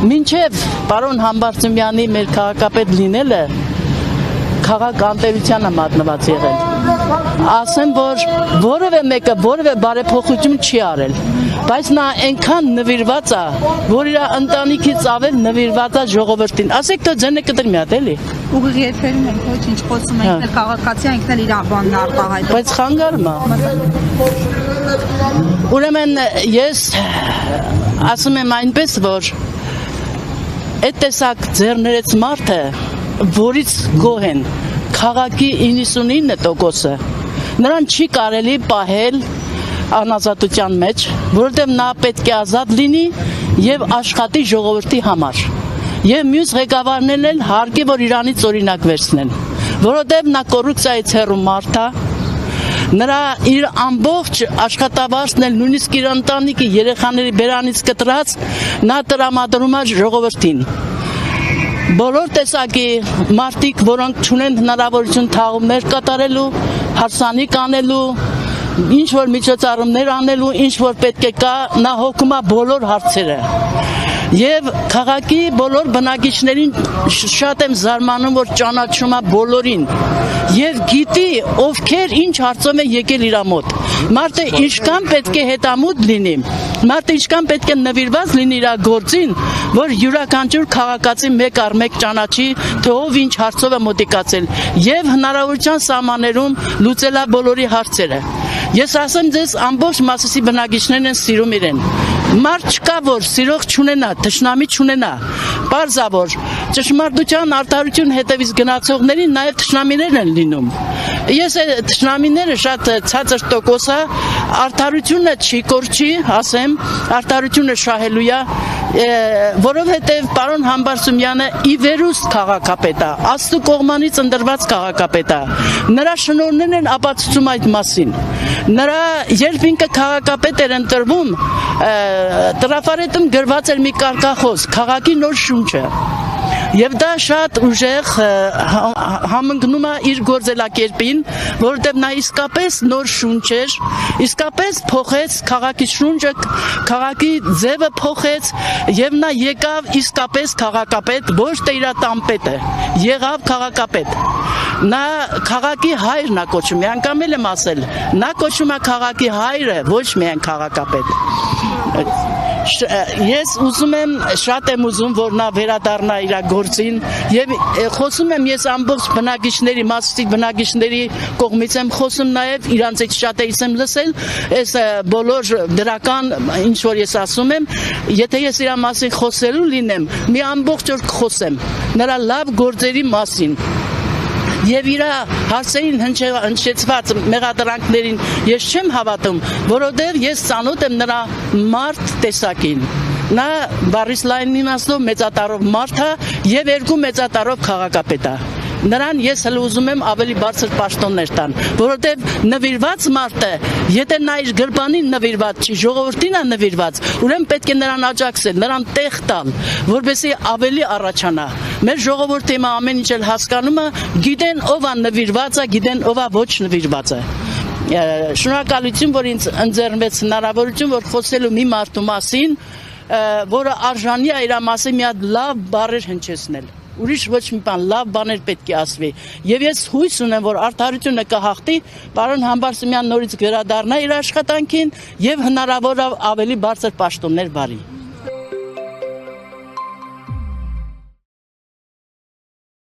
Մինչև պարոն Համբարձումյանի մեր քաղաքապետ լինելը քաղաք անտերությանը մատնված եղել։ Ասեմ, որ որևէ մեկը որևէ բարեփոխություն չի արել, բայց նա այնքան նվիրված է, որ իր ընտանիքից ավել նվիրված է ժողովրդին։ Ասեք թե ձենը կտրի մի հատ էլի։ Ուղիղ երբերում ենք, ոչինչ խոսում ենք, քաղաքացի ենք, իր բանն արտահայտում։ Բայց խանգարում է։ Ուրեմն ես ասում եմ այնպես, որ այդ տեսակ ձեռներեց մարդը, որից գոհ են քաղաքի 99%-ը, նրան չի կարելի պահել անազատության մեջ, որովհետև նա պետք է ազատ լինի եւ աշխատի ժողովրդի համար։ Եվ մյուս ղեկավարներն էլ հարկի որ իրանից օրինակ վերցնեն, որովհետև նա կոռուպցիայից հեռու մարդ է, նրա իր ամբողջ աշխատավարձն էլ նույնիսկ իր ընտանիքի երեխաների բերանից կտրած նա տրամադրում է ժողովրդին։ Բոլոր տեսակի մարդիկ, որոնք չունեն հնարավորություն թաղումներ կատարելու, հարսանիք անելու, ինչ որ միջոցառումներ անելու, ինչ որ պետք է կա, նա հոգում է բոլոր հարցերը։ Եվ քաղաքի բոլոր բնակիչներին շատ եմ զարմանում, որ ճանաչում է բոլորին եւ գիտի ովքեր ինչ հարցով են եկել իր մոտ։ Մարդը ինչքան պետք է հետամուտ լինի, մարդը ինչքան պետք է նվիրված լինի իր գործին, որ յուրաքանչյուր քաղաքացի մեկ առ մեկ ճանաչի, թե ով ինչ հարցով է մոտիկացել եւ հնարավորության սահմաններում լուծել է բոլորի հարցերը։ Ես ասեմ ձեզ, ամբողջ Մասիսի բնակիչներն են սիրում իրեն։ Մարդ չկա, որ սիրող չունենա, թշնամի չունենա։ Պարզա որ ճշմարտության արդարություն հետևից գնացողներին նաև թշնամիներ են լինում։ Ես թշնամիները շատ ցածր տոկոս է, արդարությունը չի կորչի, ասեմ, արդարությունը շահելու է, որովհետև պարոն Համբարձումյանը ի վերուստ քաղաքապետ է, Աստծո կողմանից ընտրված քաղաքապետ է։ Նրա շնորհներն են ապացուցում այդ մասին։ Նրա երբ ինքը քաղաքապետ էր ընտրվում, տրաֆարետում գրված էր մի կարգախոս, քաղաքի նոր շունչը։ Եվ դա շատ ուժեղ համընկնում է իր գործելակերպին, որովհետև նա իսկապես նոր շունչ էր, իսկապես փոխեց քաղաքի շունչը, քաղաքի ձևը փոխեց եւ նա եկավ իսկապես քաղաքապետ, ոչ թե իր տանպետը, եղավ քաղաքապետ։ Նա քաղաքի հայրն է կոչում, մի անգամ էլ եմ ասել, նա կոչում է քաղաքի հայրը, ոչ միայն քաղաքապետ։ Ես ուզում եմ, շատ եմ ուզում, որ նա վերադառնա իր գործին եւ խոսում եմ ես ամբողջ բնակիչների, Մասիսի բնակիչների կողմից եմ խոսում նաեւ իրանցից շատերից եմ լսել, այս բոլոր դրական ինչ որ ես ասում եմ, եթե ես իր մասին խոսելու լինեմ, մի ամբողջ օր կխոսեմ նրա լավ գործերի մասին։ Եվ իր հարցերին հնչեցված մեղադրանքներին ես չեմ հավատում, որովհետև ես ծանոթ եմ նրա մարդ տեսակին։ Նա բառիս լայն իմաստով մեծատարով մարդ է եւ երկու մեծատարով քաղաքապետ է։ Նրան ես հələ ուզում եմ ավելի բարձր պաշտոններ տան, որովհետև նվիրված մարդը, եթե նա իր գրպանին նվիրված չի, ժողովրդին է նվիրված, ուրեմն պետք է նրան աջակցել, նրան տեղ տալ, որպեսզի ավելի առաջանա։ Մեր ժողովուրդը ամեն ինչ էլ հասկանում է, գիտեն ով է նվիրված է, գիտեն ով է ոչ նվիրված է։ Շնորհակալություն, որ ինձ ընձեռնվեց հնարավորություն, որ խոսելու մի մարդու մասին, որը արժանի է իր մասին մի հատ լավ բառեր հնչեցնել։ Ուրիշ ոչ մի բան, լավ բաներ պետք է ասվի։ Եվ ես հույս ունեմ, որ արդարությունը կհաղթի, պարոն Համբարձումյան նորից վերադառնա իր աշխատանքին եւ հնարավոր ավելի բարձր պաշտոններ բարի։